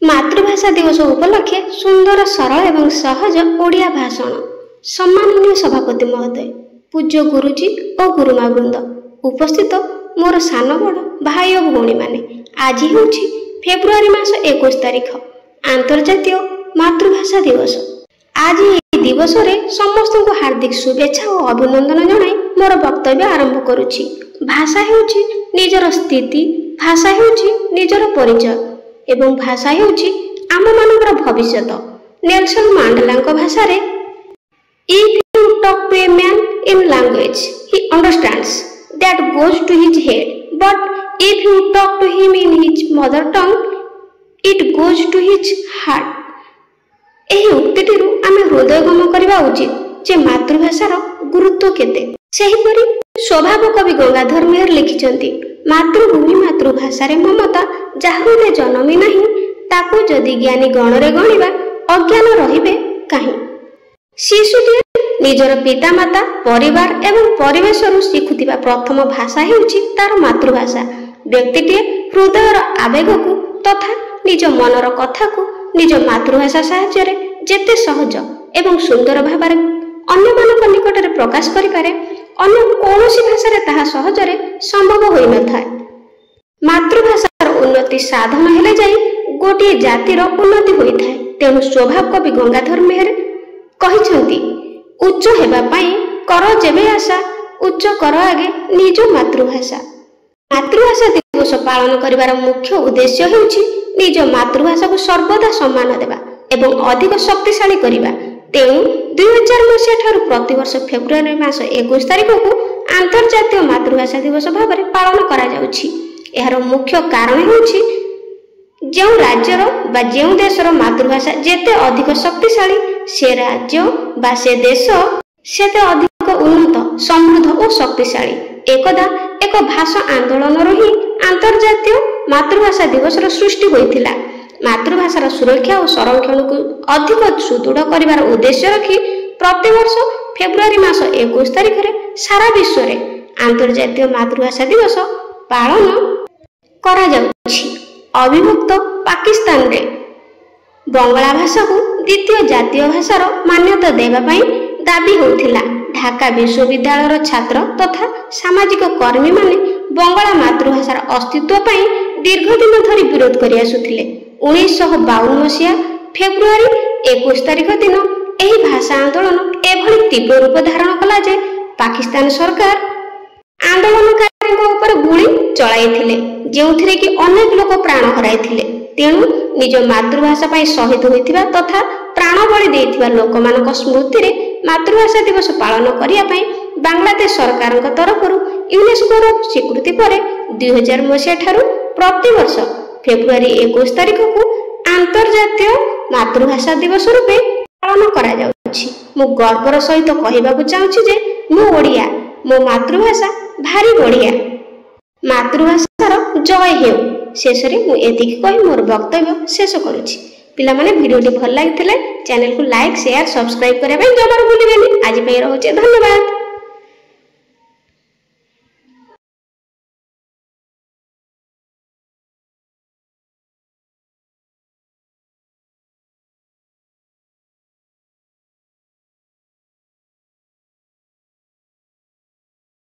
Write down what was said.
मातृभाषा दिवस उपलक्षे सुंदर सरल एवं सहज ओडिया भाषण। सम्माननीय सभापति महोदय, पूज्य गुरुजी और गुरुमा वृंद, उपस्थित मोर सान बड़ भाई और भौणी माने, आज होछि फेब्रुआरी मास 21 तारिख अंतर्जातीय मातृभाषा दिवस। आज यह दिवस रे समस्त को हार्दिक शुभेच्छा और अभिनंदन जणाई मोर वक्तव्य आरंभ करुछि। भाषा हेउछि निजर स्थिति, भाषा हेउछि निजर परिचय एवं भाषा हेउछि आम मानकर भविष्यत। नेल्सन मांडेलाଙ୍କ भाषारे If you talk to a man in language, he understands that goes to his head, but if you talk to him in his mother tongue, it goes to his heart। एही उक्तिटिरु आमे हृदयगम करबा उचित जे मातृभाषार गुरुत्व केते। सेहिपरि स्वभाव कवि गंगाधर मेहर लिखिछन्ति, मातृभूमि मातृभाषा रे ममता जाहृदे जन्मी नहीं, ताकू जदि ज्ञानी गणरे गणिबा अज्ञान रहिबे काहे। शिशुटी निजर पितामाता परिवार एवं परिवेश शिखुथिबा प्रथम भाषा हेउछि तार मातृभाषा। व्यक्तिटी हृदयर आवेग को तथा निज मनर कथा को निज मातृभाषा साहाय्य जेते सहज एवं सुंदर भाव अन्य मानक निकट में प्रकाश करिपारे, अन्य कौनसी भाषा रे ताहा सहजरे संभव होई नथाय। मातृभाषार उन्नति साधन हेले जाई गोटे जातिर उन्नति होई थाए। तेणु स्वभाव कवि गंगाधर मेहर कहिछन्ति, उच्च हेबा पई कर जेबे आशा, उच्च कर आगे निज मातृभाषा। मातृभाषा दिवस पालन करिवार मुख्य उद्देश्य हेउछि निज मातृभाषा को सर्वदा सम्मान देबा एवं अधिक शक्तिशाली करिबा। तेणु 2000 मसीहा ठारू प्रतिवर्ष फेब्रुआरी मास 21 तारिख को अंतर्जातीय मातृभाषा दिवस भाव में पालन करा जाउछि। एहार मुख्य कारण हेउछि जो राज्यर बा जो देशर मातृभाषा जेते अधिक शक्तिशाली, से राज्य बा से देश सेते अधिक उन्नत समृद्ध और शक्तिशाली। एकदा एक भाषा आंदोलन ही अंतर्जातीय मातृभाषा दिवस सृष्टि होइथिला। मातृभाषार सुरक्षा और संरक्षण को अधिक सुदृढ़ करिवार उद्देश्य रखी प्रतिवर्ष फेब्रुआरी मास 21 तारिख रे सारा विश्व रे अंतर्जातीय मातृभाषा दिवस पालन करा जाउछि। अविभक्त पाकिस्तान रे बंगला भाषा को द्वितीय जातीय भाषार मान्यता देबा पई दाबी होथिला। ढाका विश्वविद्यालय छात्र तथा सामाजिक कर्मी माने बंगला मातृभाषार अस्तित्व पई दीर्घ दिन धरि विरोध करि आसुथिले। 1952 मसीहा फेब्रुआरी 21 तारिख दिन एही भाषा आंदोलन एभली तीव्र रूप धारण कला जे पाकिस्तान सरकार आंदोलनकारीଙ୍କ ऊपर गुली चलाइथिले, जेउथिरे कि अनेक लोक प्राण हराइथिले। तेणु निज मातृभाषा पई शहीद होइथिबा तथा प्राण बलि देइथिबा लोकमानक स्मृति रे मातृभाषा दिवस पालन करिया पई बांग्लादेश सरकारଙ୍କ तरफरु यूनेस्को रो स्वीकृति परे 2000 मसीहा ठारू प्रतिवर्ष फेब्रुआरी 21 तारिख को अंतर्जातीय मातृभाषा दिवस रूपे पालन करा जाउछि। मु गर्वर सहित कहिबाकू चाहूछि जे मु ओडिया, मो मातृभाषा भारी बढ़िया। मातृभाषार जय हेउ। शेष रे मु एतिक कहि मोर वक्तव्य शेष करूछि। पिला माने वीडियोटी भल लागिथिले चैनल को लाइक शेयर सब्सक्राइब करबा जमार भूलिबेनी। आज पे रहउछि, धन्यवाद।